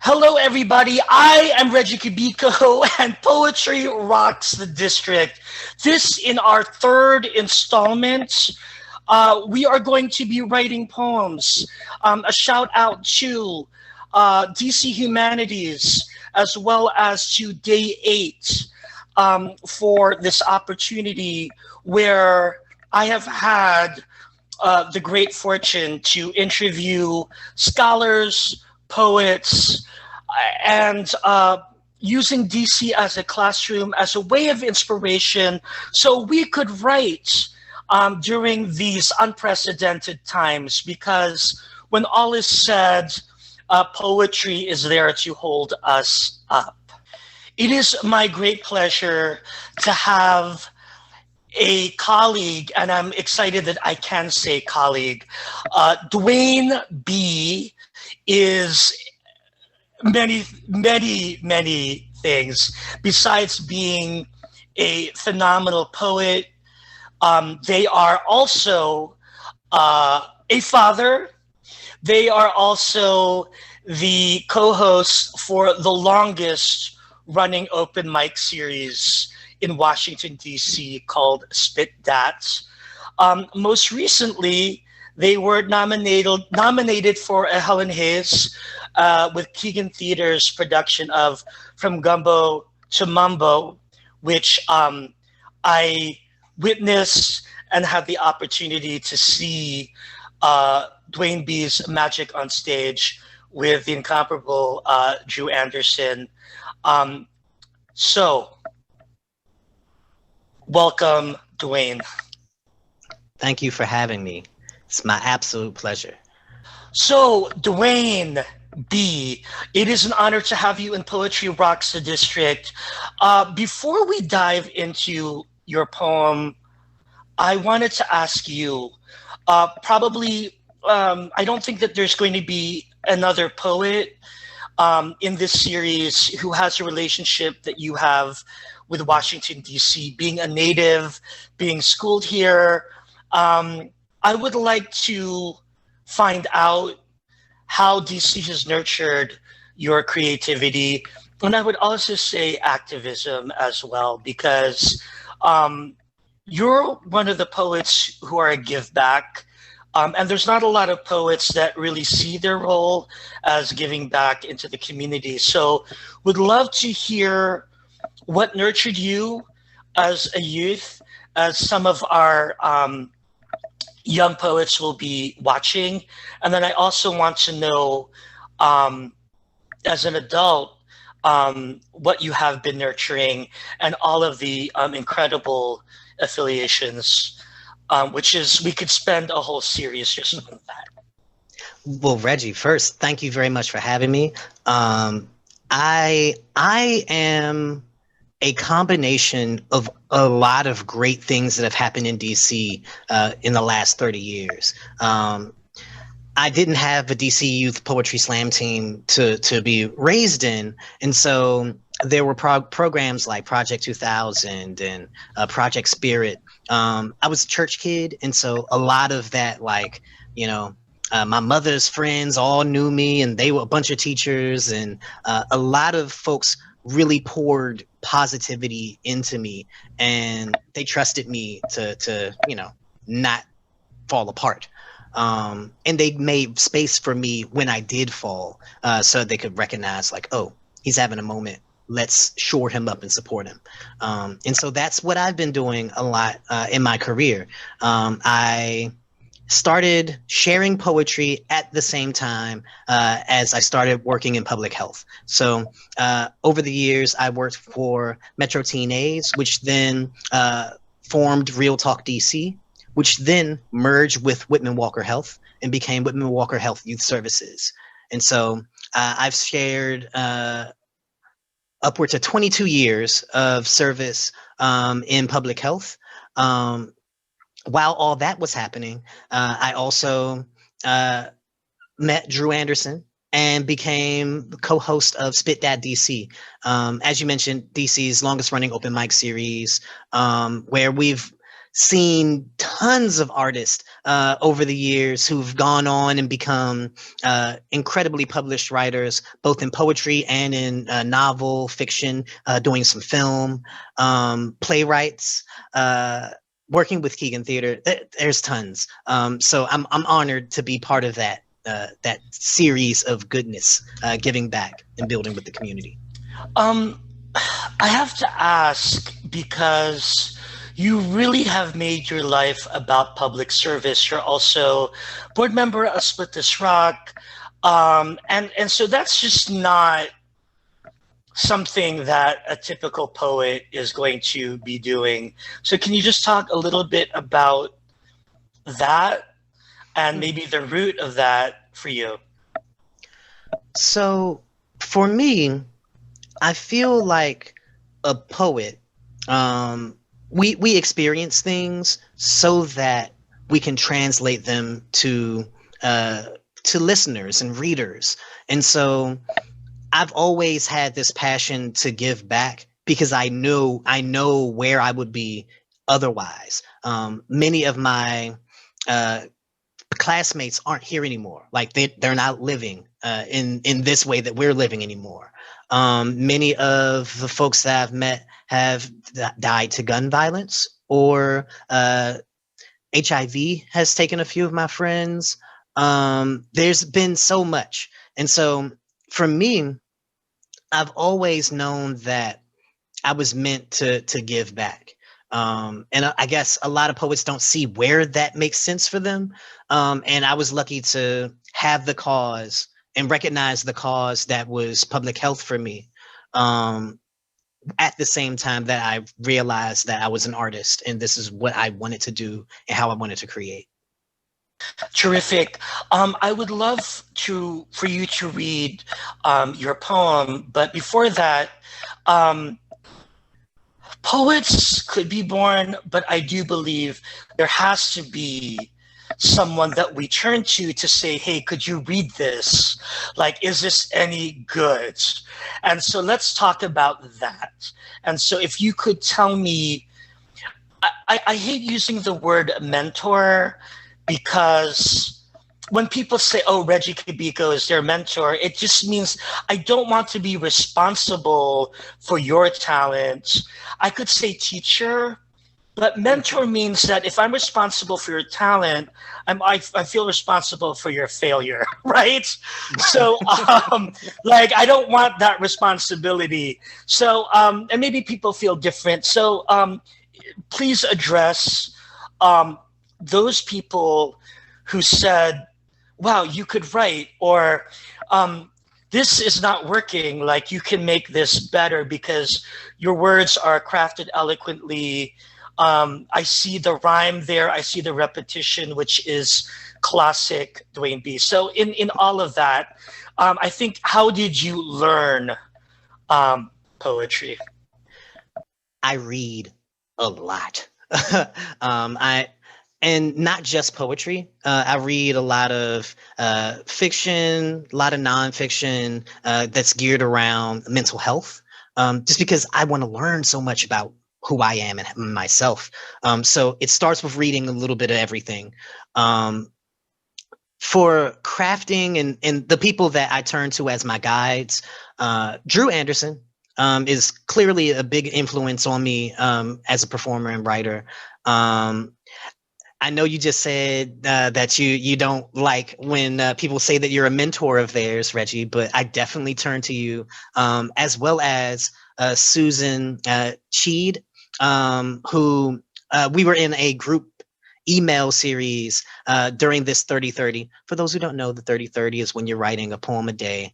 Hello, everybody. I am Regie Cabico, and poetry rocks the district. This in our third installment. We are going to be writing poems. A shout out to DC Humanities as well as to Day 8 for this opportunity where I have had the great fortune to interview scholars, poets, and using DC as a classroom as a way of inspiration so we could write during these unprecedented times because when all is said, poetry is there to hold us up. It is my great pleasure to have a colleague, and I'm excited that I can say colleague. Dwayne B is many things besides being a phenomenal poet. They are also a father. They are also the co-host for the longest running open mic series in Washington, D.C. called Spit Dat. Most recently, they were nominated for a Helen Hayes with Keegan Theater's production of From Gumbo to Mumbo, which I witnessed and had the opportunity to see Dwayne B's magic on stage with the incomparable Drew Anderson. So, welcome, Dwayne. Thank you for having me. It's my absolute pleasure. So, Dwayne B, it is an honor to have you in Poetry Rocks the District. Before we dive into your poem, I wanted to ask you, I don't think that there's going to be another poet in this series who has a relationship that you have with Washington, D.C., being a native, being schooled here. I would like to find out how DC has nurtured your creativity. And I would also say activism as well, because you're one of the poets who are a give back. And there's not a lot of poets that really see their role as giving back into the community. So would love to hear what nurtured you as a youth, as some of our young poets will be watching. And then I also want to know, as an adult, what you have been nurturing and all of the incredible affiliations, which is, we could spend a whole series just on that. Well, Reggie, first, thank you very much for having me. I am a combination of a lot of great things that have happened in DC in the last 30 years. I didn't have a DC Youth Poetry Slam team to be raised in, and so there were programs like Project 2000 and Project Spirit. I was a church kid, and so a lot of that, like, my mother's friends all knew me, and they were a bunch of teachers, and a lot of folks really poured positivity into me, and they trusted me to not fall apart. And they made space for me when I did fall, so they could recognize, like, oh, he's having a moment. Let's shore him up and support him. And so that's what I've been doing a lot in my career. I started sharing poetry at the same time as I started working in public health. So over the years, I worked for Metro Teen AIDS, which then formed Real Talk DC, which then merged with Whitman Walker Health and became Whitman Walker Health Youth Services. And so I've shared upwards of 22 years of service in public health. While all that was happening, I also met Drew Anderson and became the co-host of Spit Dat DC. As you mentioned, DC's longest running open mic series, where we've seen tons of artists over the years who've gone on and become incredibly published writers, both in poetry and in novel fiction, doing some film, playwrights, working with Keegan Theater. There's tons. So I'm honored to be part of that series of goodness, giving back and building with the community. I have to ask because you really have made your life about public service. You're also board member of Split This Rock, and so that's just not something that a typical poet is going to be doing. So can you just talk a little bit about that and maybe the root of that for you? So for me, I feel like a poet, we experience things so that we can translate them to listeners and readers. And so I've always had this passion to give back because I know where I would be otherwise. Many of my classmates aren't here anymore. Like they're not living in this way that we're living anymore. Many of the folks that I've met have died to gun violence, or HIV has taken a few of my friends. There's been so much. And so for me, I've always known that I was meant to give back. And I guess a lot of poets don't see where that makes sense for them. And I was lucky to have the cause and recognize the cause that was public health for me. At the same time that I realized that I was an artist and this is what I wanted to do and how I wanted to create. Terrific. I would love for you to read your poem, but before that, poets could be born, but I do believe there has to be someone that we turn to say, hey, could you read this? Like, is this any good? And so let's talk about that. And so if you could tell me, I hate using the word mentor, because when people say, oh, Regie Cabico is their mentor, it just means I don't want to be responsible for your talent. I could say teacher, but mentor means that if I'm responsible for your talent, I feel responsible for your failure, right? So, like, I don't want that responsibility. So, and maybe people feel different. So, please address those people who said, wow, you could write, or this is not working, like you can make this better because your words are crafted eloquently. I see the rhyme there, I see the repetition, which is classic Dwayne B. So in all of that, I think, how did you learn poetry? I read a lot. And not just poetry. I read a lot of fiction, a lot of nonfiction that's geared around mental health, just because I want to learn so much about who I am and myself. So it starts with reading a little bit of everything. For crafting and the people that I turn to as my guides, Drew Anderson is clearly a big influence on me as a performer and writer. I know you just said that you don't like when people say that you're a mentor of theirs, Regie, but I definitely turn to you, as well as Susan Cheed, who we were in a group email series during this 30-30. For those who don't know, the 30-30 is when you're writing a poem a day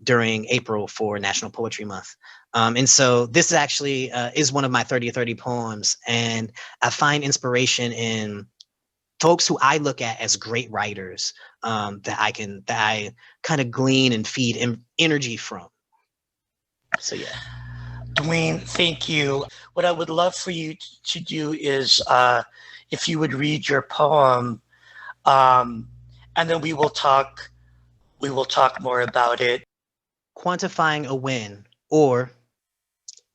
during April for National Poetry Month. And so this actually is one of my 30-30 poems. And I find inspiration in folks who I look at as great writers that I kind of glean and feed energy from. So, yeah. Dwayne, thank you. What I would love for you to do is if you would read your poem, and then we will talk more about it. Quantifying a win, or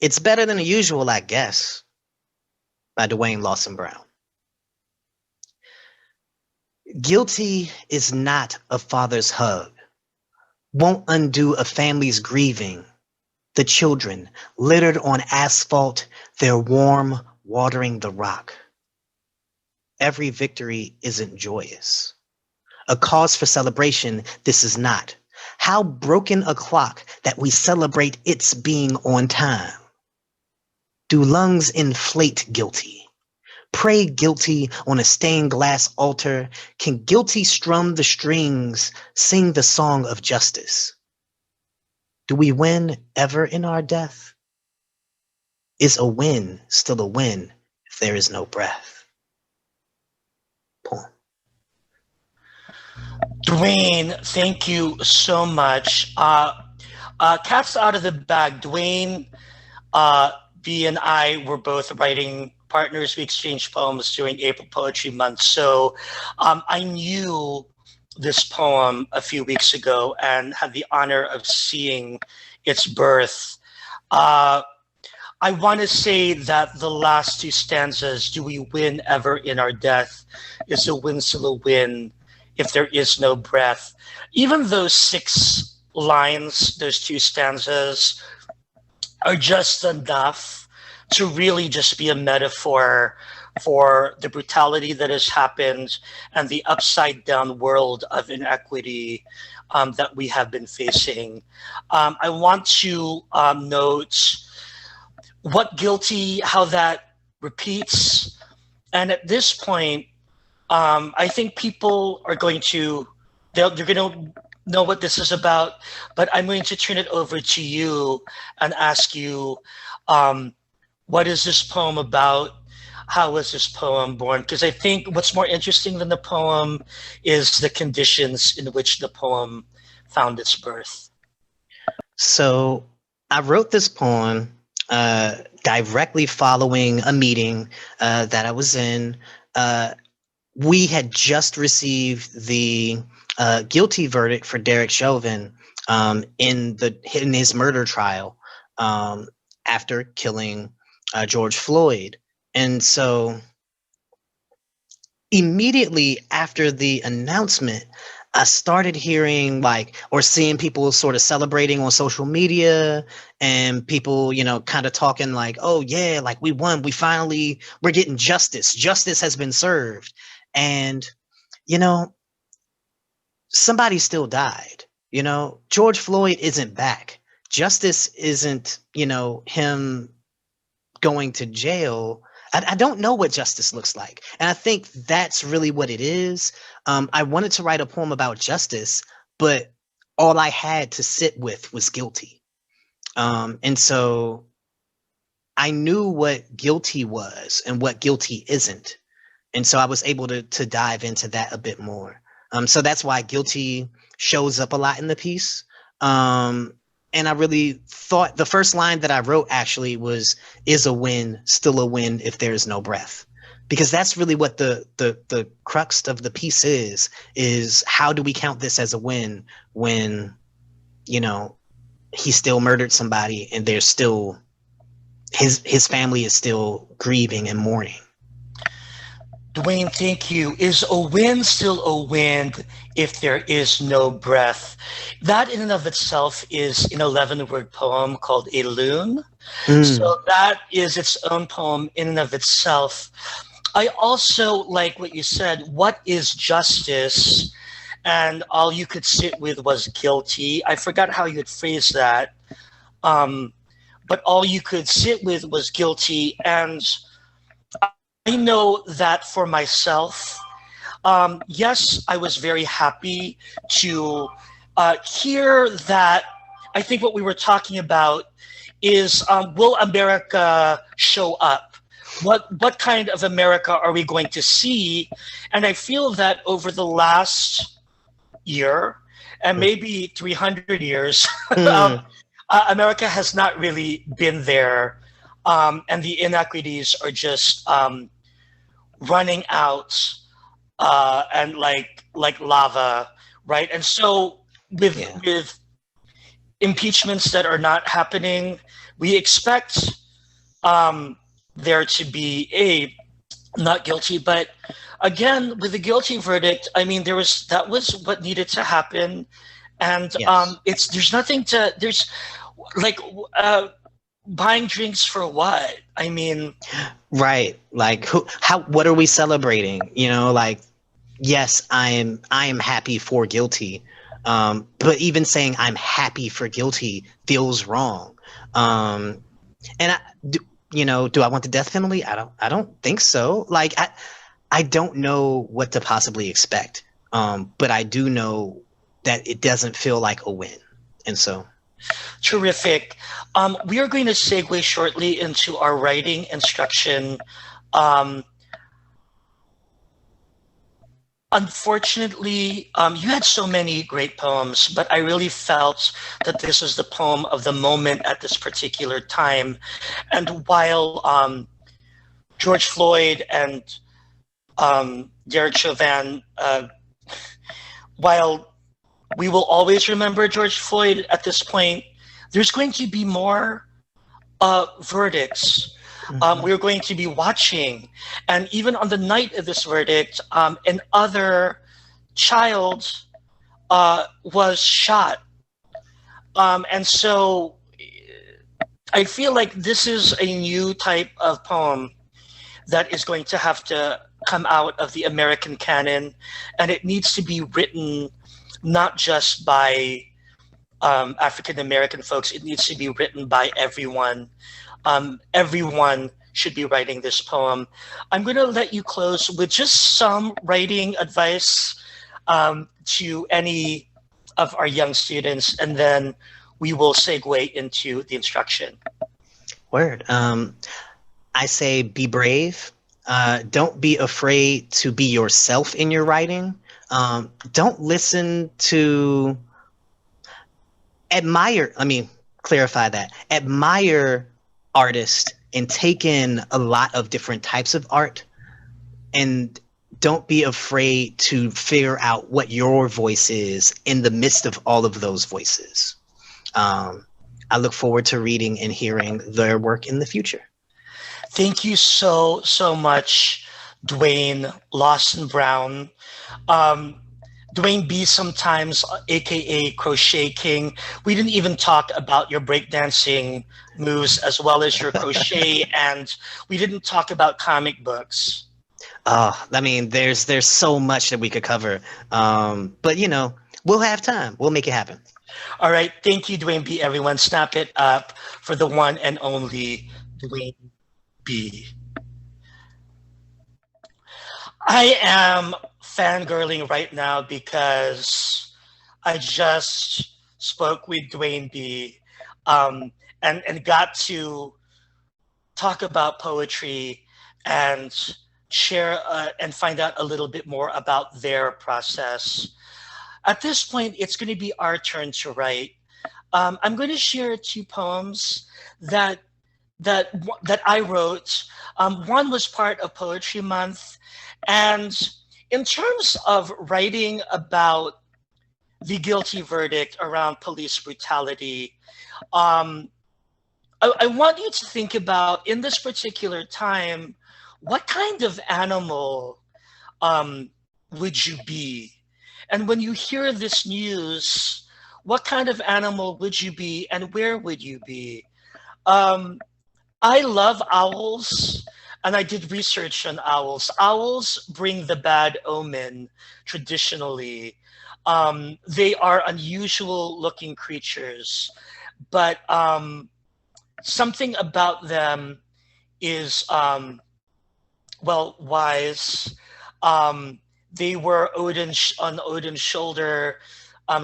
it's better than the usual, I guess. by Dwayne Lawson-Brown. Guilty is not a father's hug, won't undo a family's grieving. The children, littered on asphalt, their warm watering the rock. Every victory isn't joyous. A cause for celebration, this is not. How broken a clock that we celebrate its being on time. Do lungs inflate guilty? Pray guilty on a stained glass altar. Can guilty strum the strings, sing the song of justice? Do we win ever in our death? Is a win still a win if there is no breath? Poem. Dwayne, thank you so much. Cat's out of the bag. Dwayne, B and I were both writing partners. We exchanged poems during April Poetry Month. So I knew this poem a few weeks ago and had the honor of seeing its birth. I want to say that the last two stanzas, do we win ever in our death? Is a win still a win if there is no breath? Even those 6 lines, those 2 stanzas, are just enough to really just be a metaphor for the brutality that has happened and the upside down world of inequity that we have been facing. I want to note what guilty, how that repeats. And at this point, I think people are going to, they're going to know what this is about, but I'm going to turn it over to you and ask you, what is this poem about? How was this poem born? Because I think what's more interesting than the poem is the conditions in which the poem found its birth. So I wrote this poem directly following a meeting that I was in. We had just received the guilty verdict for Derek Chauvin in his murder trial after killing George Floyd. And so immediately after the announcement, I started hearing or seeing people sort of celebrating on social media and people, kind of talking like, oh yeah, we won. We're getting justice. Justice has been served. And, somebody still died. George Floyd isn't back. Justice isn't, him going to jail. I don't know what justice looks like. And I think that's really what it is. I wanted to write a poem about justice, but all I had to sit with was guilty. And so I knew what guilty was and what guilty isn't. And so I was able to dive into that a bit more. So that's why guilty shows up a lot in the piece. And I really thought the first line that I wrote actually was, is a win still a win if there is no breath? Because that's really what the crux of the piece is how do we count this as a win when, he still murdered somebody and there's still, his family is still grieving and mourning. Dwayne, thank you. Is a win still a win if there is no breath? That in and of itself is an 11-word poem called A Loon. So that is its own poem in and of itself. I also like what you said, what is justice? And all you could sit with was guilty. I forgot how you had phrased that. But all you could sit with was guilty. And I know that for myself, yes, I was very happy to hear that. I think what we were talking about is, will America show up? What kind of America are we going to see? And I feel that over the last year and maybe 300 years, America has not really been there. And the inequities are just running out and like lava, right? And so with impeachments that are not happening, we expect there to be a not guilty, but again, with the guilty verdict, I mean, that was what needed to happen, and Yes. there's nothing to there's like buying drinks for what? I mean, Right. Like what are we celebrating? You know, like yes, I am happy for guilty. But even saying I'm happy for guilty feels wrong. Um, and do I want the death penalty? I don't think so. Like I don't know what to possibly expect. But I do know that it doesn't feel like a win. And so terrific. We are going to segue shortly into our writing instruction. Um, Unfortunately, you had so many great poems, but I really felt that this was the poem of the moment at this particular time. And while George Floyd and Derek Chauvin, while we will always remember George Floyd at this point, there's going to be more verdicts. We're going to be watching. And even on the night of this verdict, another child was shot. And so I feel like this is a new type of poem that is going to have to come out of the American canon. And it needs to be written not just by African American folks, it needs to be written by everyone. Everyone should be writing this poem. I'm going to let you close with just some writing advice to any of our young students, and then we will segue into the instruction. Word. I say be brave. Don't be afraid to be yourself in your writing. Don't listen to admire. Let me clarify that. Admire artists and take in a lot of different types of art, and don't be afraid to figure out what your voice is in the midst of all of those voices. I look forward to reading and hearing their work in the future. Thank you so, so much, Dwayne Lawson-Brown. Dwayne B sometimes, aka Crochet King. We didn't even talk about your breakdancing moves as well as your crochet, and we didn't talk about comic books. I mean, there's so much that we could cover, but we'll have time. We'll make it happen. All right, thank you, Dwayne B. Everyone, snap it up for the one and only Dwayne B. I am fangirling right now because I just spoke with Dwayne B. And got to talk about poetry and share and find out a little bit more about their process. At this point, it's going to be our turn to write. I'm going to share two poems that I wrote. One was part of Poetry Month, and in terms of writing about the guilty verdict around police brutality, I want you to think about, in this particular time, what kind of animal would you be? And when you hear this news, what kind of animal would you be and where would you be? I love owls, and I did research on owls. Owls bring the bad omen traditionally. They are unusual looking creatures, but something about them is, wise. They were on Odin's shoulder,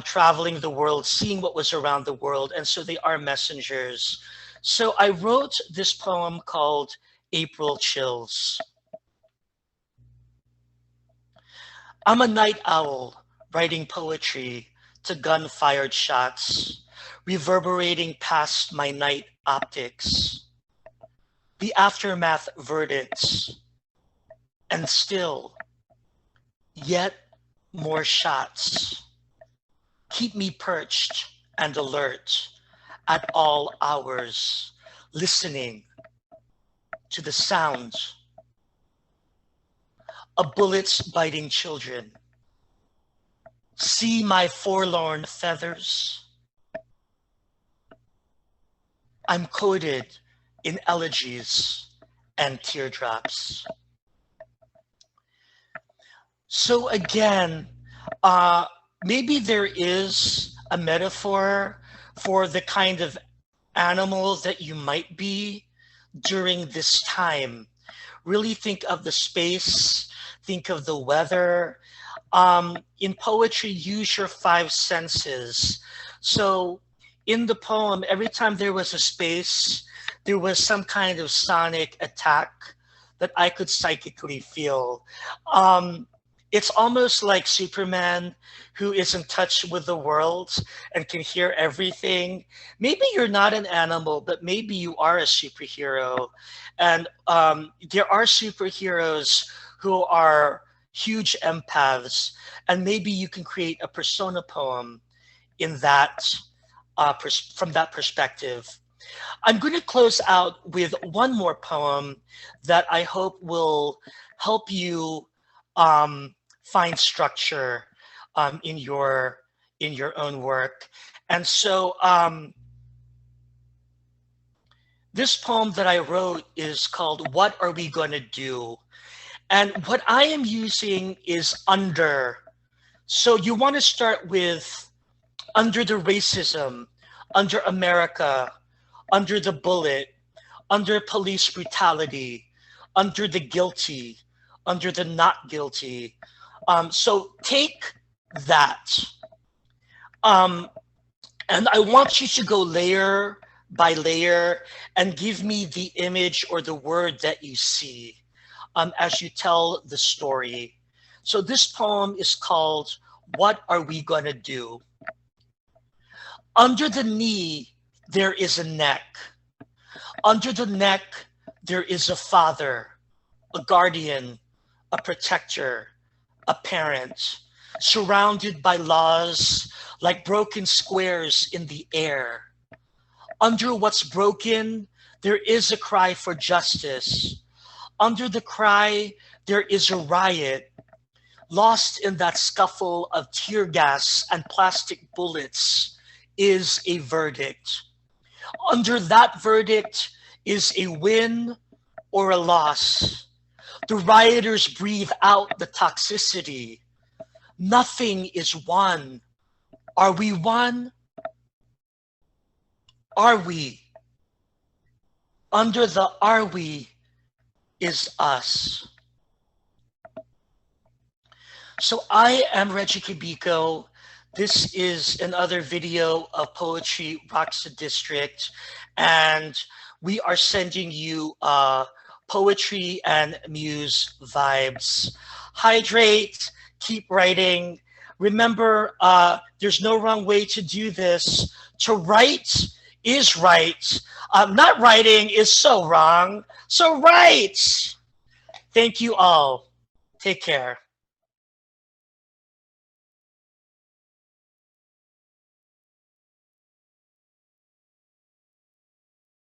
traveling the world, seeing what was around the world, and so they are messengers. So I wrote this poem called April Chills. I'm a night owl writing poetry to gun-fired shots, reverberating past my night optics, the aftermath verdicts, and still, yet more shots. Keep me perched and alert at all hours, listening to the sound of bullets biting children. See my forlorn feathers. I'm coated in elegies and teardrops. So again, maybe there is a metaphor for the kind of animal that you might be during this time. Really think of the space, think of the weather. In poetry, use your five senses. So in the poem, every time there was a space, there was some kind of sonic attack that I could psychically feel. It's almost like Superman, who is in touch with the world and can hear everything. Maybe you're not an animal, but maybe you are a superhero. And there are superheroes who are huge empaths, and maybe you can create a persona poem in that from that perspective. I'm going to close out with one more poem that I hope will help you find structure in your own work. And so this poem that I wrote is called "What Are We Gonna Do?" And what I am using is under. So you want to start with under the racism, under America, under the bullet, under police brutality, under the guilty, under the not guilty. So take that. And I want you to go layer by layer and give me the image or the word that you see as you tell the story. So this poem is called "What Are We Gonna Do?" Under the knee, there is a neck. Under the neck, there is a father, a guardian, a protector, a parent, surrounded by laws like broken squares in the air. Under what's broken, there is a cry for justice. Under the cry, there is a riot. Lost in that scuffle of tear gas and plastic bullets is a verdict. Under that verdict is a win or a loss. The rioters breathe out the toxicity. Nothing is won. Are we one? Are we? Under the "are we" is us. So I am Regie Cabico. This is another video of Poetry Rocks the District, and we are sending you poetry and muse vibes. Hydrate, keep writing. Remember, there's no wrong way to do this. To write is right. Not writing is so wrong. So write. Thank you all. Take care.